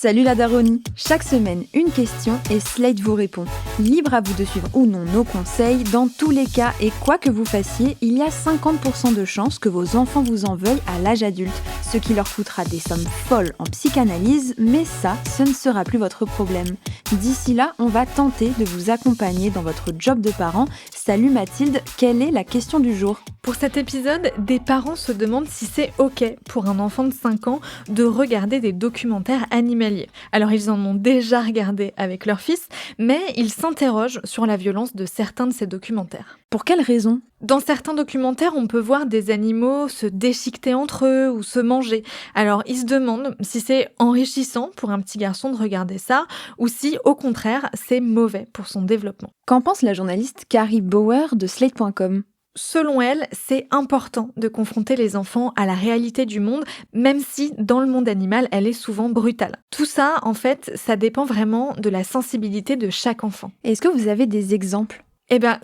Salut la daronie. Chaque semaine, une question et Slate vous répond. Libre à vous de suivre ou non nos conseils, dans tous les cas et quoi que vous fassiez, il y a 50% de chances que vos enfants vous en veuillent à l'âge adulte, ce qui leur coûtera des sommes folles en psychanalyse, mais ça, ce ne sera plus votre problème. D'ici là, on va tenter de vous accompagner dans votre job de parent. Salut Mathilde, quelle est la question du jour ? Pour cet épisode, des parents se demandent si c'est OK pour un enfant de 5 ans de regarder des documentaires animaliers. Alors ils en ont déjà regardé avec leur fils, mais ils s'interrogent sur la violence de certains de ces documentaires. Pour quelles raisons ? Dans certains documentaires, on peut voir des animaux se déchiqueter entre eux ou se manger. Alors ils se demandent si c'est enrichissant pour un petit garçon de regarder ça, ou si au contraire c'est mauvais pour son développement. Qu'en pense la journaliste Carrie Bauer de Slate.com ? Selon elle, c'est important de confronter les enfants à la réalité du monde, même si dans le monde animal, elle est souvent brutale. Tout ça, en fait, ça dépend vraiment de la sensibilité de chaque enfant. Est-ce que vous avez des exemples ?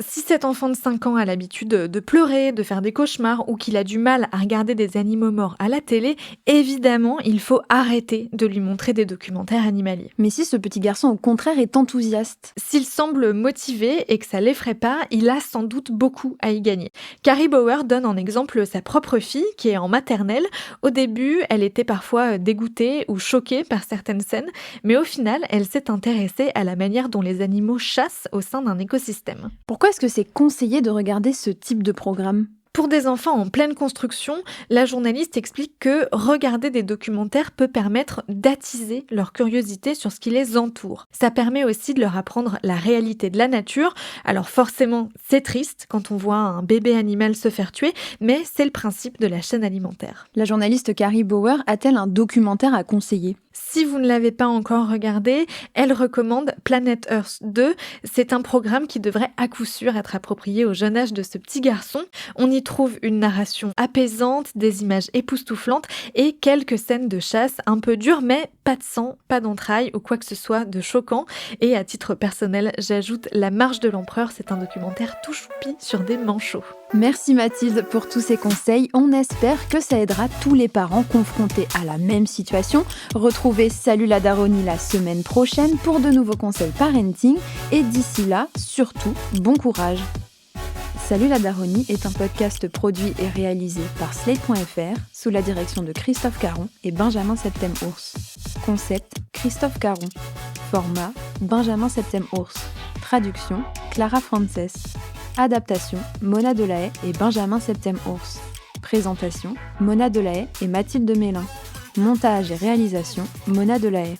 Si cet enfant de 5 ans a l'habitude de pleurer, de faire des cauchemars ou qu'il a du mal à regarder des animaux morts à la télé, évidemment, il faut arrêter de lui montrer des documentaires animaliers. Mais si ce petit garçon, au contraire, est enthousiaste ? S'il semble motivé et que ça l'effraie pas, il a sans doute beaucoup à y gagner. Carrie Bauer donne en exemple sa propre fille qui est en maternelle. Au début, elle était parfois dégoûtée ou choquée par certaines scènes, mais au final, elle s'est intéressée à la manière dont les animaux chassent au sein d'un écosystème. Pourquoi est-ce que c'est conseillé de regarder ce type de programme ? Pour des enfants en pleine construction, la journaliste explique que regarder des documentaires peut permettre d'attiser leur curiosité sur ce qui les entoure. Ça permet aussi de leur apprendre la réalité de la nature. Alors forcément, c'est triste quand on voit un bébé animal se faire tuer, mais c'est le principe de la chaîne alimentaire. La journaliste Carrie Bauer a-t-elle un documentaire à conseiller ? Si vous ne l'avez pas encore regardé, elle recommande Planet Earth 2. C'est un programme qui devrait à coup sûr être approprié au jeune âge de ce petit garçon. On y trouve une narration apaisante, des images époustouflantes et quelques scènes de chasse un peu dures, mais pas de sang, pas d'entrailles ou quoi que ce soit de choquant. Et à titre personnel, j'ajoute La Marche de l'Empereur, c'est un documentaire tout choupi sur des manchots. Merci Mathilde pour tous ces conseils. On espère que ça aidera tous les parents confrontés à la même situation. Retrouvez Salut la daronie la semaine prochaine pour de nouveaux conseils parenting. Et d'ici là, surtout, bon courage. Salut la daronie est un podcast produit et réalisé par Slate.fr sous la direction de Christophe Caron et Benjamin Septem-Ours. Concept Christophe Caron. Format Benjamin Septem-Ours. Traduction Clara Frances. Adaptation Mona Delahaye et Benjamin Septem-Ours. Présentation Mona Delahaye et Mathilde Mélin. Montage et réalisation Mona Delahaye.